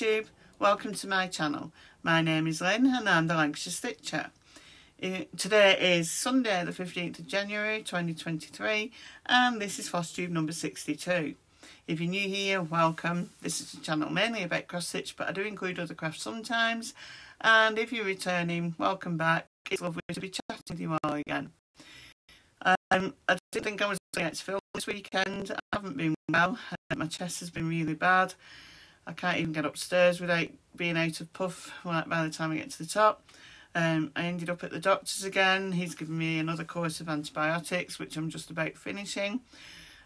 FlosStube, welcome to my channel. My name is Lynn and I'm the Lancashire Stitcher. Today is Sunday the 15th of January 2023 and this is FlosStube number 62. If you're new here, welcome. This is a channel mainly about cross stitch, but I do include other crafts sometimes. And if you're returning, welcome back. It's lovely to be chatting with you all again. I didn't think I was going to film this weekend. I haven't been well. My chest has been really bad. I can't even get upstairs without being out of puff by the time I get to the top. I ended up at the doctor's again. He's given me another course of antibiotics, which I'm just about finishing.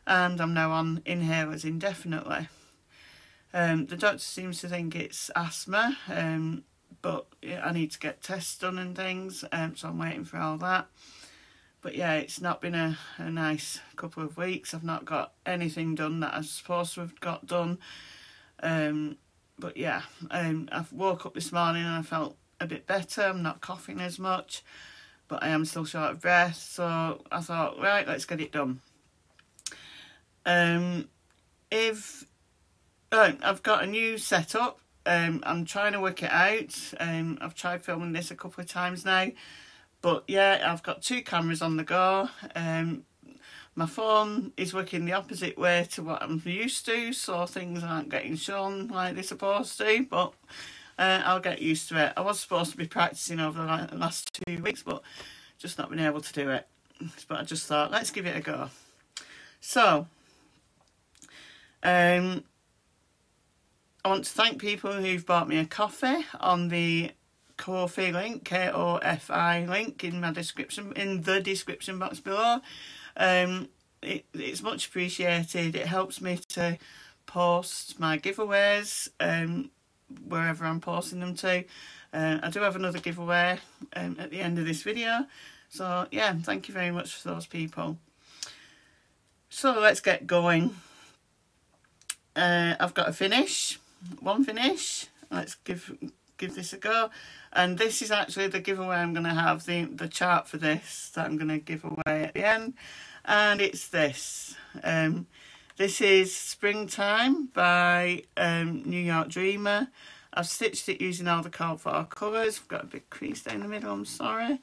And I'm now on inhalers indefinitely. The doctor seems to think it's asthma, but I need to get tests done and things, so I'm waiting for all that. But yeah, it's not been a nice couple of weeks. I've not got anything done that I was supposed to have got done. But yeah, I woke up this morning and I felt a bit better. I'm not coughing as much, but I am still short of breath. So I thought, right, let's get it done. I've got a new setup. I'm trying to work it out. I've tried filming this a couple of times now. But yeah, I've got two cameras on the go. My phone is working the opposite way to what I'm used to, so things aren't getting shown like they're supposed to, but I'll get used to it. I was supposed to be practicing over the last 2 weeks, but just not been able to do it. But I just thought, let's give it a go. So, I want to thank people who've bought me a coffee on the Ko-fi link, K-O-F-I link in the description box below. It's much appreciated. It helps me to post my giveaways wherever I'm posting them to. I do have another giveaway at the end of this video. So yeah, thank you very much for those people. So let's get going. I've got one finish. Let's give this a go. And this is actually the giveaway. I'm going to have the chart for this that I'm going to give away at the end. And it's this. This is Springtime by New York Dreamer. I've stitched it using all the called for colours. I've got a big crease down the middle, I'm sorry.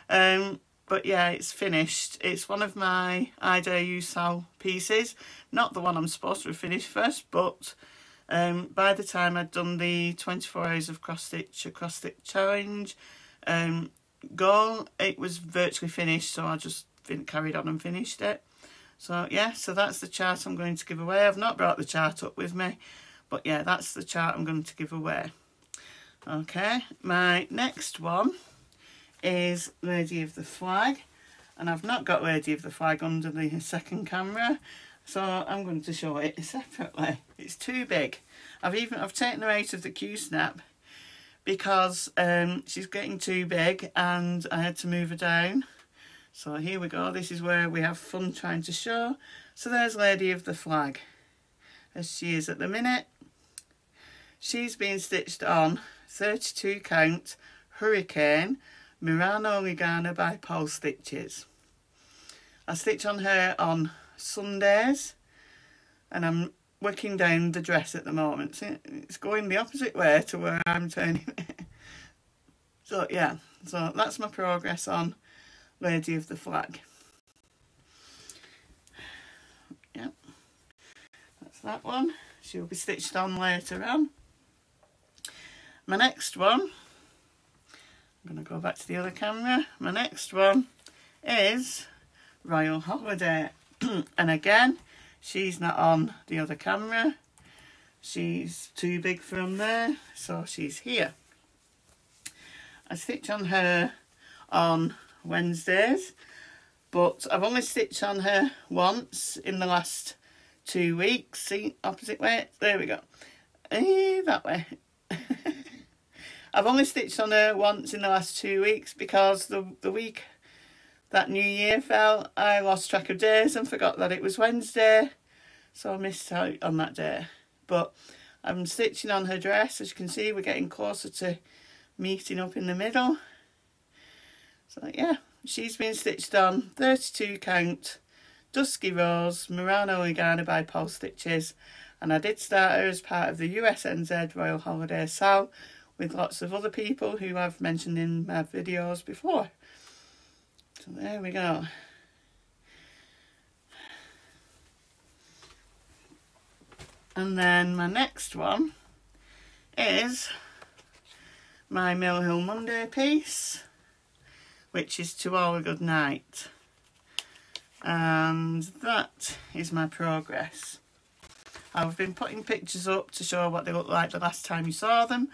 But yeah, it's finished. It's one of my I Dare You Sal pieces. Not the one I'm supposed to have finished first, but by the time I'd done the 24 hours of cross stitch challenge goal, it was virtually finished, so I just carried on and finished it. So yeah, so that's the chart I'm going to give away. I've not brought the chart up with me, but yeah, that's the chart I'm going to give away. Okay, my next one is Lady of the Flag, and I've not got Lady of the Flag under the second camera, so I'm going to show it separately. It's too big. I've taken her out of the Q-snap because she's getting too big and I had to move her down. So here we go. This is where we have fun trying to show. So there's Lady of the Flag as she is at the minute. She's been stitched on 32 count Hurricane Murano Ligana by pole stitches. I stitch on her on Sundays and I'm working down the dress at the moment. See, it's going the opposite way to where I'm turning it. So yeah, so that's my progress on Lady of the Flag. Yep, that's that one. She'll be stitched on later on. My next one, I'm going to go back to the other camera. My next one is Royal Holiday. And again, she's not on the other camera. She's too big from there, so she's here. I stitch on her on Wednesdays, but I've only stitched on her once in the last 2 weeks. See, opposite way. There we go. That way. I've only stitched on her once in the last 2 weeks because the week that New Year fell, I lost track of days and forgot that it was Wednesday, so I missed out on that day. But I'm stitching on her dress. As you can see, we're getting closer to meeting up in the middle. So yeah, she's been stitched on 32 count Dusky Rose Murano Ligana by pole stitches, and I did start her as part of the USNZ Royal Holiday Sal with lots of other people who I've mentioned in my videos before. So there we go. And then my next one is my Mill Hill Monday piece, which is To All a Good Night. And that is my progress. I've been putting pictures up to show what they look like the last time you saw them.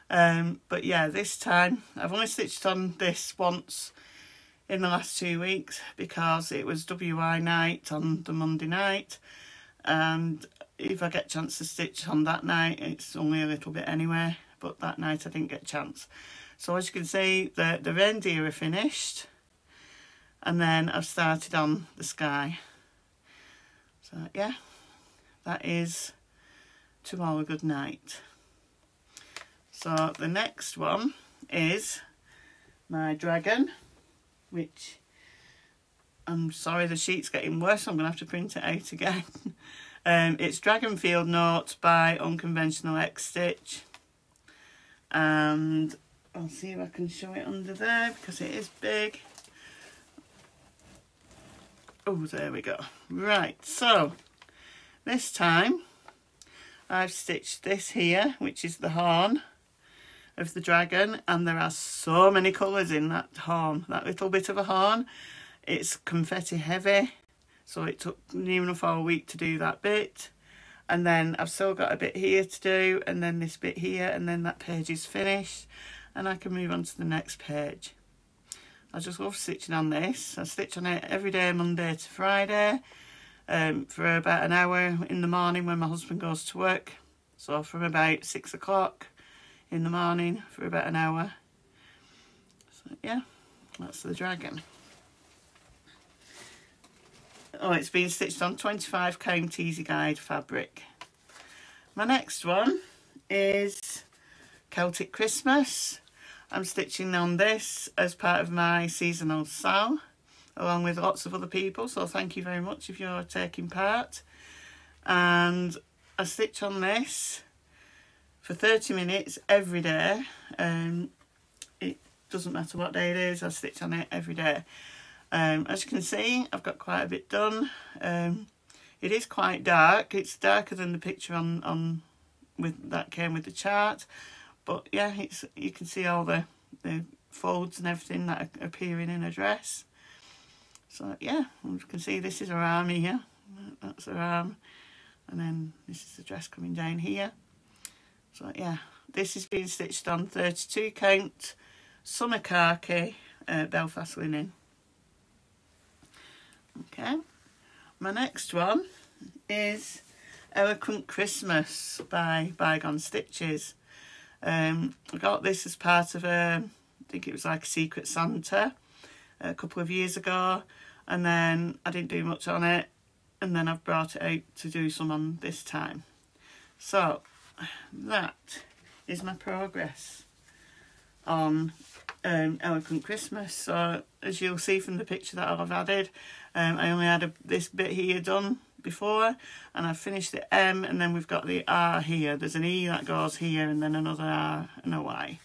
But yeah, this time I've only stitched on this once in the last 2 weeks because it was WI night on the Monday night, and if I get a chance to stitch on that night, it's only a little bit anyway, but that night I didn't get a chance. So as you can see, the reindeer are finished, and then I've started on the sky. So yeah, that is To All a Good Night. So the next one is my dragon, which I'm sorry the sheet's getting worse, I'm going to have to print it out again. It's Dragon Field Note by UnconventionalXStitch, and I'll see if I can show it under there because it is big. Oh, there we go. Right, so this time I've stitched this here, which is the horn of the dragon, and there are so many colours in that horn, that little bit of a horn. It's confetti heavy, so it took near enough a week to do that bit. And then I've still got a bit here to do, and then this bit here, and then that page is finished, and I can move on to the next page. I just love stitching on this. I stitch on it every day, Monday to Friday, for about an hour in the morning when my husband goes to work. So from about 6 o'clock in the morning for about an hour. So yeah, that's the dragon. Oh, it's been stitched on 25 count easy guide fabric. My next one is Celtic Christmas. I'm stitching on this as part of my seasonal sal, along with lots of other people, so thank you very much if you're taking part. And I stitch on this for 30 minutes every day. It doesn't matter what day it is, I stitch on it every day. As you can see, I've got quite a bit done. It is quite dark. It's darker than the picture on that came with the chart, but yeah, you can see all the folds and everything that are appearing in a dress. So yeah, you can see this is her arm here. That's her arm, and then this is the dress coming down here. So yeah, this is being stitched on 32 count summer khaki Belfast linen. Okay, my next one is Eloquent Christmas by ByGone Stitches. I got this as part of I think it was like a Secret Santa a couple of years ago, and then I didn't do much on it, and then I've brought it out to do some on this time. So that is my progress on Eloquent Christmas. So as you'll see from the picture that I've added, I only had this bit here done before, and I've finished the M, and then we've got the R here. There's an E that goes here, and then another R and a Y.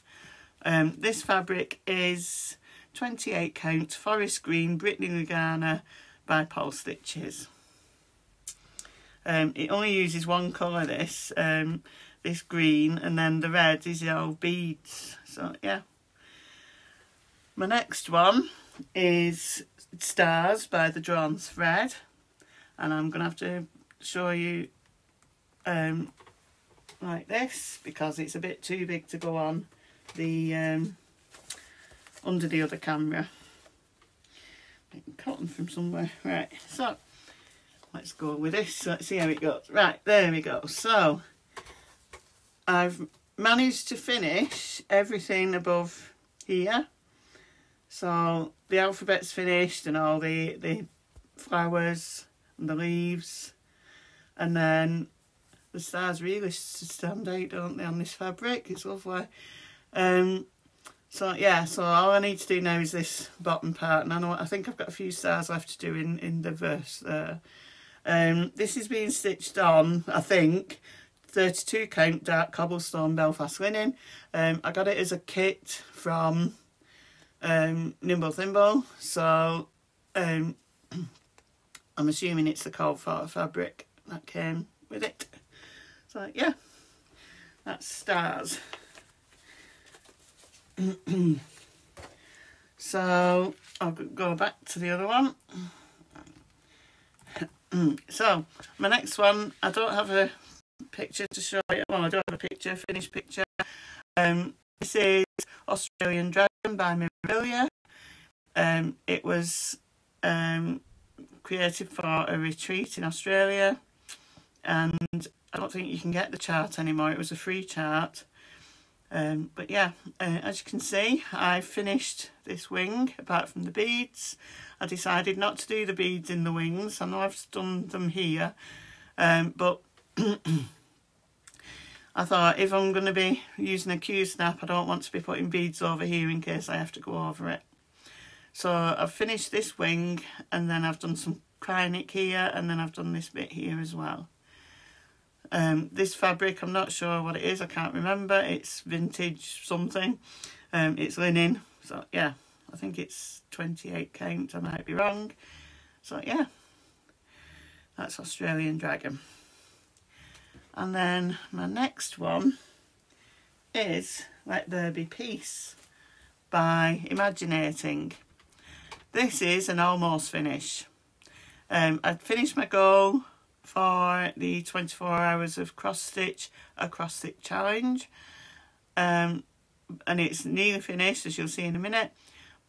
This fabric is 28 count Forest Green Brittany Lugana by Paul Stitches. It only uses one colour, this green, and then the red is the old beads. So yeah. My next one is Stars by the Drawn Thread, and I'm going to have to show you like this because it's a bit too big to go on the under the other camera. Cotton from somewhere. Right, so let's go with this. Let's see how it goes. Right, there we go. So I've managed to finish everything above here. So the alphabet's finished and all the flowers and the leaves, and then the stars really stand out, don't they, on this fabric? It's lovely. So yeah, so all I need to do now is this bottom part, and I think I've got a few stars left to do in the verse there. This is being stitched on, I think, 32 count dark cobblestone Belfast linen. I got it as a kit from Nimble Thimble, so I'm assuming it's the cold photo fabric that came with it. So yeah, that's stars. So I'll go back to the other one. So my next one, I don't have a picture to show you. Well, I do have a picture, finished picture. This is Australian Dragon by Mirabilia. It was created for a retreat in Australia, and I don't think you can get the chart anymore. It was a free chart. But yeah, as you can see, I finished this wing apart from the beads. I decided not to do the beads in the wings. I know I've done them here, but I thought if I'm going to be using a Q-snap, I don't want to be putting beads over here in case I have to go over it. So I've finished this wing, and then I've done some cryonic here, and then I've done this bit here as well. This fabric, I'm not sure what it is, I can't remember. It's vintage something. It's linen, so yeah, I think it's 28 count, I might be wrong. So yeah, that's Australian Dragon. And then my next one is Let There Be Peace by Imaginating. This is an almost finish. I'd finished my goal for the 24 hours of cross stitch, a cross stitch challenge, and it's nearly finished, as you'll see in a minute,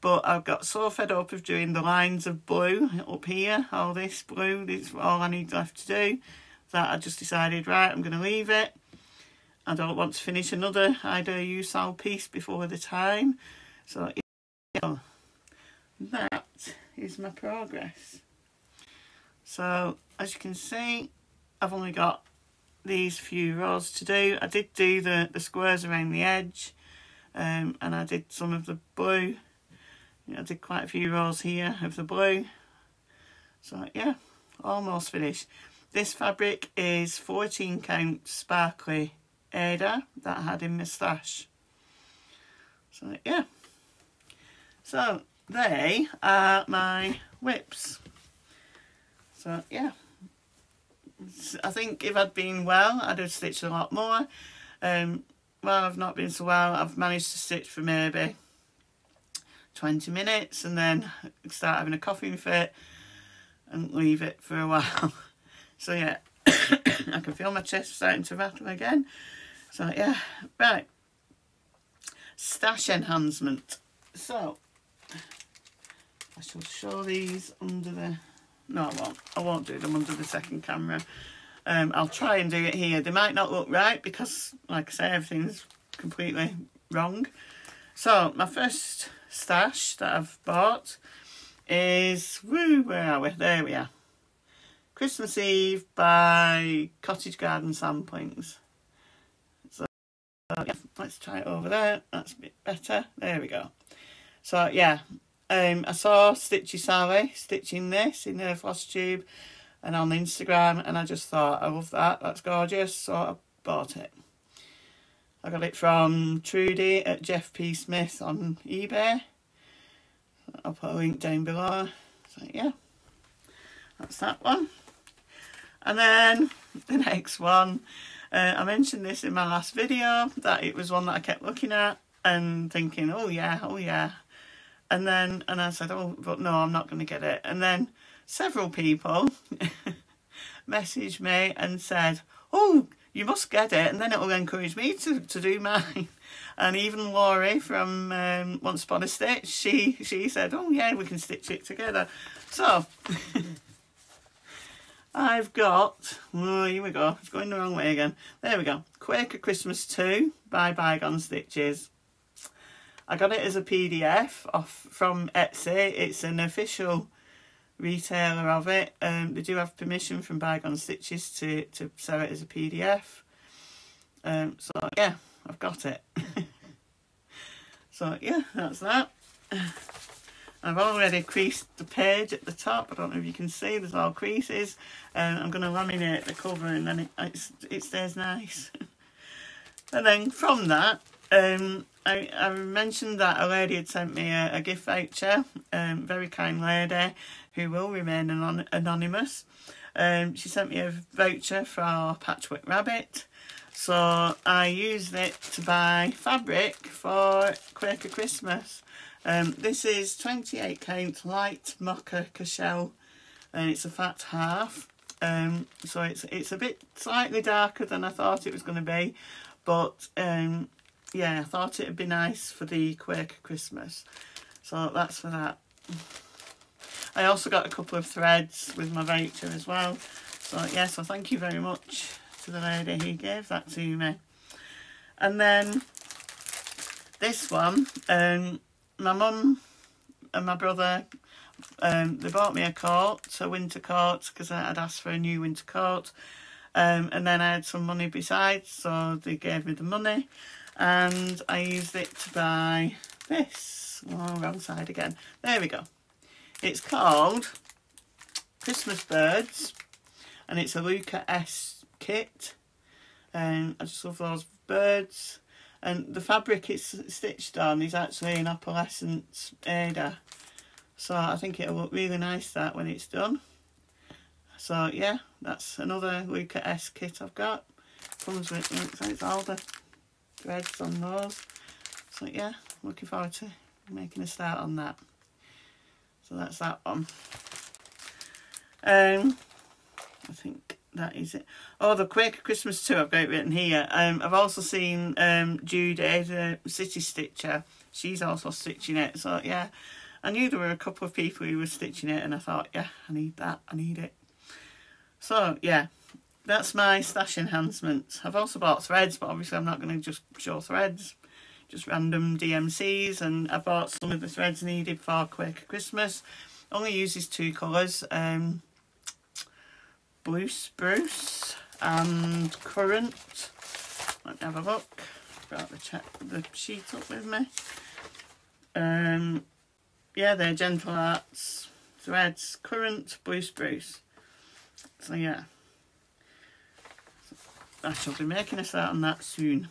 but I've got so fed up of doing the lines of blue up here, all this blue, this is all I need left to do, that I just decided, right, I'm going to leave it. I don't want to finish another I Dare You Sal piece before the time. So yeah, that is my progress. So as you can see, I've only got these few rows to do. I did do the squares around the edge, and I did some of the blue. I did quite a few rows here of the blue. So yeah, almost finished. This fabric is 14 count sparkly Ada that I had in my stash. So yeah, so they are my whips. So yeah, I think if I'd been well, I'd have stitched a lot more. Well, I've not been so well. I've managed to stitch for maybe 20 minutes and then start having a coughing fit and leave it for a while. So yeah, I can feel my chest starting to rattle again. So yeah, right. Stash enhancement. So I shall show these under the... No, I won't do them under the second camera. I'll try and do it here. They might not look right because, like I say, everything's completely wrong. So my first stash that I've bought is, where are we? There we are. Christmas Eve by Cottage Garden Samplings. So yeah, let's try it over there. That's a bit better. There we go. So yeah, I saw Stitchy Sally stitching this in her Flosstube and on Instagram, and I just thought, I love that, that's gorgeous, so I bought it. I got it from Trudy at Jeff P. Smith on eBay. I'll put a link down below. So yeah, that's that one. And then the next one, I mentioned this in my last video, that it was one that I kept looking at and thinking, oh yeah. And I said, oh, but no, I'm not going to get it. And then several people messaged me and said, oh, you must get it, and then it will encourage me to do mine. And even Laurie from Once Upon a Stitch, she said, oh yeah, we can stitch it together. So I've got, oh, here we go, it's going the wrong way again. There we go, Quaker Christmas 2 by ByGone Stitches. I got it as a PDF off from Etsy. It's an official retailer of it. They do have permission from ByGone Stitches to sell it as a PDF. So yeah, I've got it. So yeah, that's that. I've already creased the page at the top. I don't know if you can see, there's all creases. I'm going to laminate the cover and then it stays nice. And then from that, I mentioned that a lady had sent me a gift voucher, very kind lady who will remain anonymous. She sent me a voucher for Patchwork Rabbit, so I used it to buy fabric for Quaker Christmas. This is 28 count light mocha cashel, and it's a fat half, so it's a bit slightly darker than I thought it was going to be, but yeah, I thought it would be nice for the Quaker Christmas, so that's for that. I also got a couple of threads with my voucher as well, so yeah, so thank you very much to the lady who gave that to me. And then this one, my mum and my brother, they bought me a winter coat, because I had asked for a new winter coat, and then I had some money besides, so they gave me the money, and I used it to buy this. Oh, wrong side again. There we go. It's called Christmas Birds, and it's a Luca S kit, and I just love those birds. And the fabric it's stitched on is actually an opalescent Ada, so I think it'll look really nice that when it's done. So yeah, that's another Luca S kit I've got. Comes with, it's all the threads on those. So yeah, looking forward to making a start on that. So that's that one. I think that is it. Oh, the Quaker Christmas too, I've got it written here. I've also seen Judy, the City Stitcher. She's also stitching it. So yeah, I knew there were a couple of people who were stitching it, and I thought, yeah, I need that, I need it. So yeah, that's my stash enhancement. I've also bought threads, but obviously I'm not going to just show threads, just random DMCs, and I bought some of the threads needed for Quaker Christmas. Only uses 2 colours, Blue Spruce and Currant. Let me have a look. Brought the sheet up with me. Yeah, they're Gentle Arts threads, Currant, Blue Spruce. So yeah, I shall be making a start on that soon.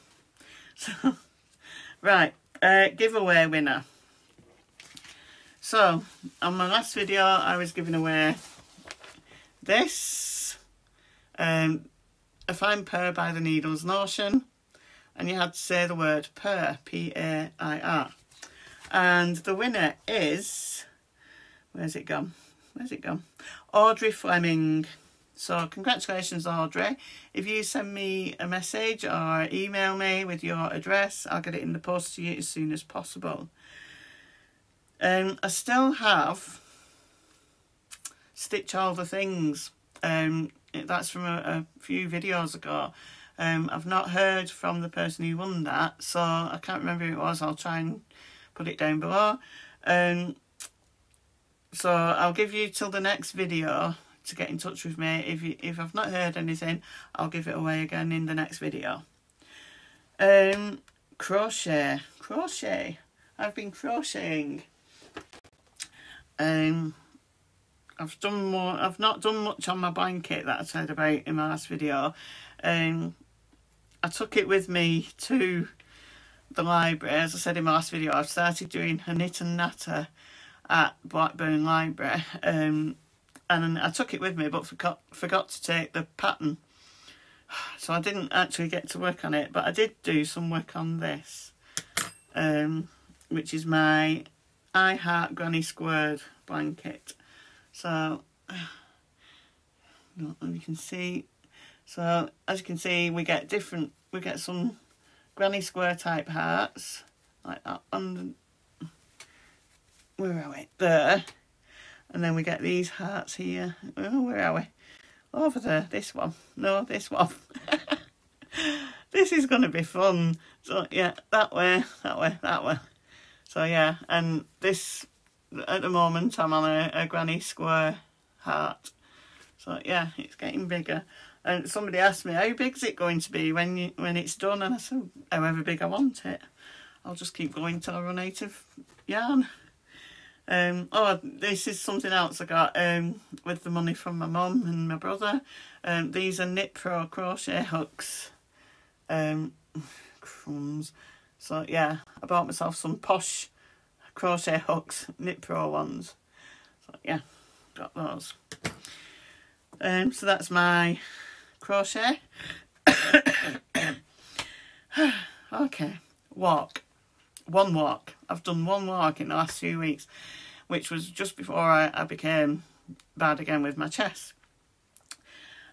So right, giveaway winner. So on my last video I was giving away this, a Fine Purr by the Needles Notion, and you had to say the word purr, P-A-I-R, and the winner is, where's it gone, Audrey Fleming. So congratulations, Audrey. If you send me a message or email me with your address, I'll get it in the post to you as soon as possible. I still have Stitch All the Things. That's from a few videos ago. I've not heard from the person who won that, so I can't remember who it was. I'll try and put it down below. So I'll give you till the next video to get in touch with me. If I've not heard anything, I'll give it away again in the next video. Crochet. I've been crocheting. I've not done much on my blanket that I said about in my last video. I took it with me to the library. As I said in my last video, I've started doing a knit and natter at Blackburn Library, and I took it with me but forgot to take the pattern, so I didn't actually get to work on it, but I did do some work on this, which is my I Heart Granny Squared blanket. So you can see, so as you can see, we get some granny square type hearts like that on the, where are we, there, and then we get these hearts here. Oh, where are we? Over there. This one. No, this one. This is going to be fun. So yeah, that way. So yeah, and this, at the moment I'm on a granny square heart. So yeah, it's getting bigger. And somebody asked me, how big is it going to be when it's done? And I said, however big I want it. I'll just keep going till I run out of yarn. Oh, this is something else I got with the money from my mum and my brother. These are Knit Pro crochet hooks. Crumbs. So yeah, I bought myself some posh crochet hooks, Knit Pro ones. So yeah, got those. So that's my crochet. Okay, walk. One walk. I've done one walk in the last few weeks, which was just before I became bad again with my chest.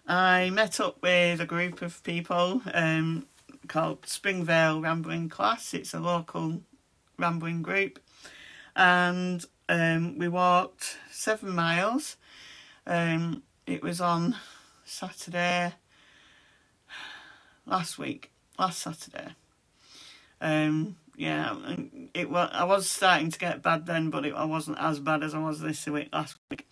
I met up with a group of people called Springvale Rambling Class. It's a local rambling group, and we walked 7 miles. It was on Saturday last Saturday. Yeah, I was starting to get bad then, but I wasn't as bad as I was last week.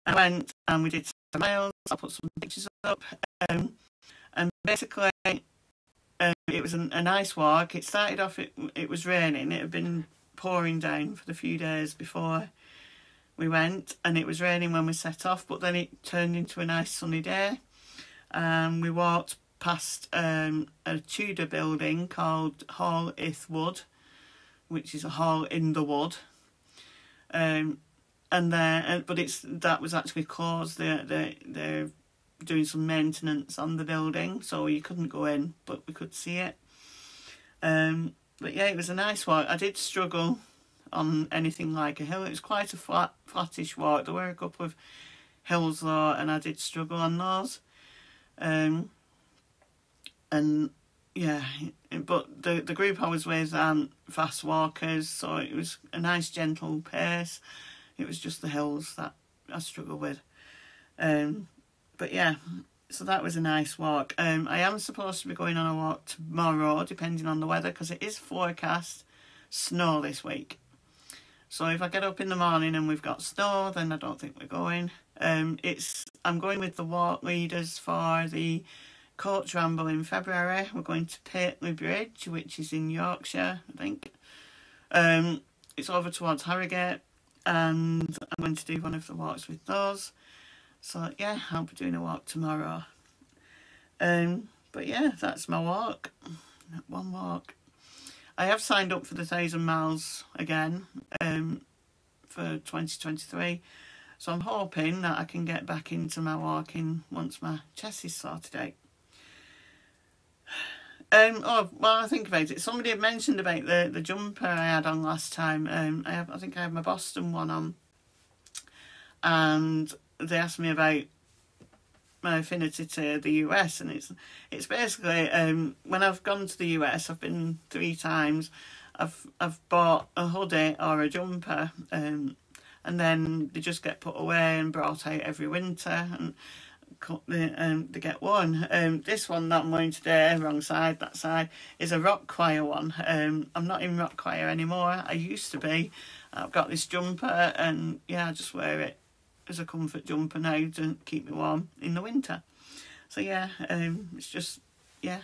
I went and we did 7 miles. I put some pictures up, and basically it was a nice walk. It started off, it was raining. It had been pouring down for the few days before we went, and it was raining when we set off, but then it turned into a nice sunny day, and we walked past a Tudor building called Hall Ith Wood, which is a hall in the wood, but that was actually closed. They're doing some maintenance on the building, so you couldn't go in, but we could see it. But yeah, it was a nice walk. I did struggle on anything like a hill. It was quite a flattish walk. There were a couple of hills though, and I did struggle on those. And yeah, but the group I was with aren't fast walkers, so it was a nice gentle pace. It was just the hills that I struggle with. But yeah, so that was a nice walk. I am supposed to be going on a walk tomorrow, depending on the weather, because it is forecast snow this week. So if I get up in the morning and we've got snow, then I don't think we're going. I'm going with the walk leaders for the Coach Ramble in February. We're going to Pateley Bridge, which is in Yorkshire, I think. It's over towards Harrogate, and I'm going to do one of the walks with those. So yeah, I'll be doing a walk tomorrow. But yeah, that's my walk. One walk. I have signed up for the 1,000 miles again for 2023. So I'm hoping that I can get back into my walking once my chest is sorted out. Oh, well, I think about it. Somebody had mentioned about the jumper I had on last time. I think I had my Boston one on, and they asked me about my affinity to the US, and it's basically when I've gone to the US, I've been 3 times. I've bought a hoodie or a jumper, and then they just get put away and brought out every winter, and they get worn. This one that I'm wearing today, wrong side, that side, is a rock choir one. I'm not in rock choir anymore. I used to be. I've got this jumper, and yeah, I just wear it as a comfort jumper now to keep me warm in the winter. So yeah, it's just, yeah,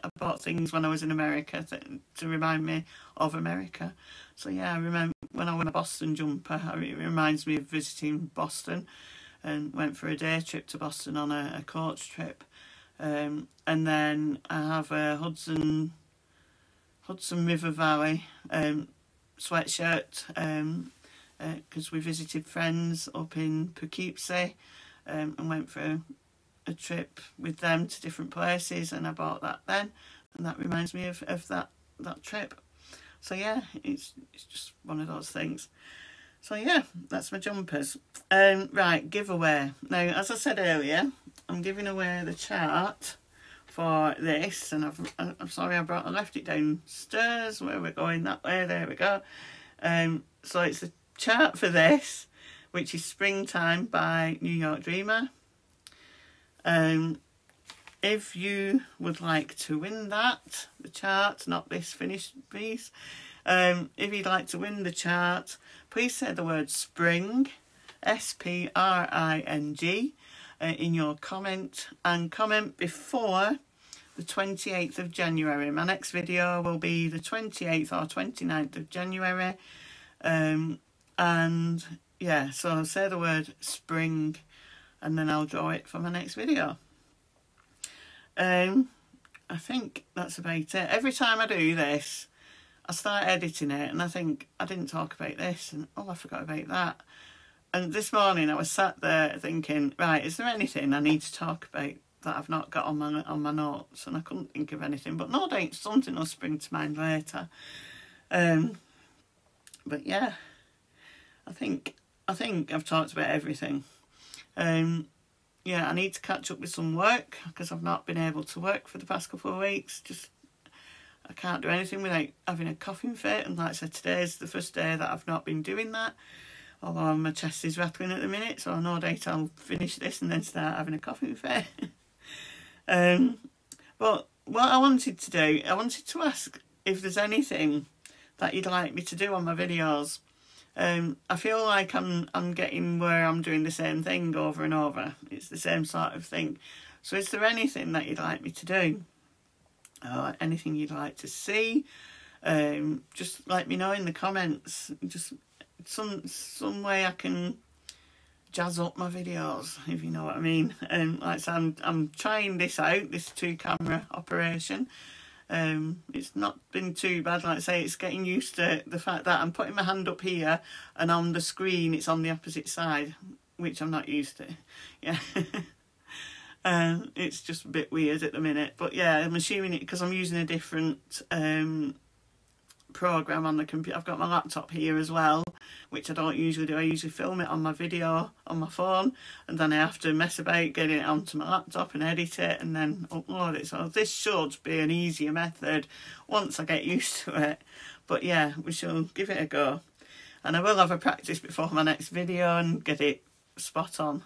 I bought things when I was in America to remind me of America. So yeah, I remember when I wear my Boston jumper, it reminds me of visiting Boston, and went for a day trip to Boston on a coach trip. And then I have a Hudson River Valley sweatshirt, because we visited friends up in Poughkeepsie, and went for a trip with them to different places, and I bought that then, and that reminds me of that trip. So yeah, it's just one of those things. So yeah, that's my jumpers. Right, giveaway. Now, as I said earlier, I'm giving away the chart for this, and I'm sorry I left it downstairs. Where we're going, that way, there we go. So it's the chart for this, which is Springtime by New York Dreamer. If you would like to win that, the chart, not this finished piece, if you'd like to win the chart, please say the word spring, S-P-R-I-N-G, in your comment, and comment before the 28th of January. My next video will be the 28th or 29th of January. And yeah, so I'll say the word spring and then I'll draw it for my next video. I think that's about it. Every time I do this, I start editing it and I think, I didn't talk about this, and oh, I forgot about that. And this morning I was sat there thinking, right, is there anything I need to talk about that I've not got on my notes? And I couldn't think of anything, but no doubt something will spring to mind later. But yeah, I think I've talked about everything. Yeah, I need to catch up with some work because I've not been able to work for the past couple of weeks. Just, I can't do anything without having a coughing fit. And like I said, today's the first day that I've not been doing that. Although my chest is rattling at the minute, so no doubt I'll finish this and then start having a coughing fit. But what I wanted to do, I wanted to ask if there's anything that you'd like me to do on my videos. I feel like I'm getting where I'm doing the same thing over and over. It's the same sort of thing. So is there anything that you'd like me to do? Or anything you'd like to see? Just let me know in the comments. Just some way I can jazz up my videos, if you know what I mean. Like I said, I'm trying this out, this 2-camera operation. It's not been too bad. Like I say, it's getting used to the fact that I'm putting my hand up here and on the screen it's on the opposite side, which I'm not used to. Yeah. It's just a bit weird at the minute, but yeah, I'm assuming it because I'm using a different program on the computer. I've got my laptop here as well, which I don't usually do. I usually film it on my video on my phone, and then I have to mess about getting it onto my laptop and edit it and then upload it. So this should be an easier method once I get used to it. But yeah, we shall give it a go, and I will have a practice before my next video and get it spot on.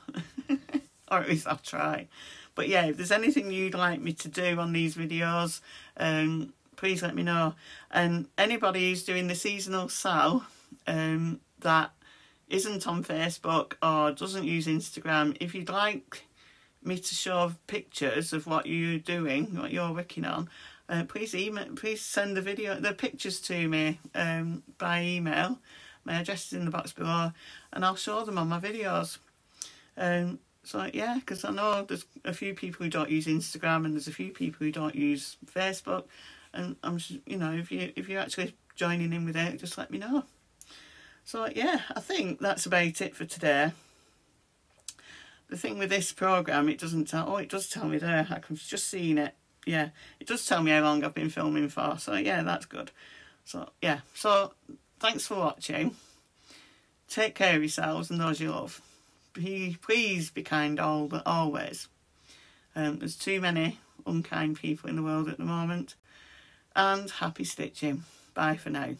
Or at least I'll try. But yeah, if there's anything you'd like me to do on these videos, please let me know. And anybody who's doing the seasonal sale that isn't on Facebook or doesn't use Instagram, if you'd like me to show pictures of what you're doing, what you're working on, please send the pictures to me by email. My address is in the box below, and I'll show them on my videos. So yeah, because I know there's a few people who don't use Instagram and there's a few people who don't use Facebook, and I'm just, you know, if you're actually joining in with it, just let me know. So yeah, I think that's about it for today. The thing with this program, it doesn't tell. Oh, it does tell me there. I've just seen it. Yeah, it does tell me how long I've been filming for. So yeah, that's good. So yeah, so thanks for watching. Take care of yourselves and those you love. Please be kind always. There's too many unkind people in the world at the moment. And happy stitching. Bye for now.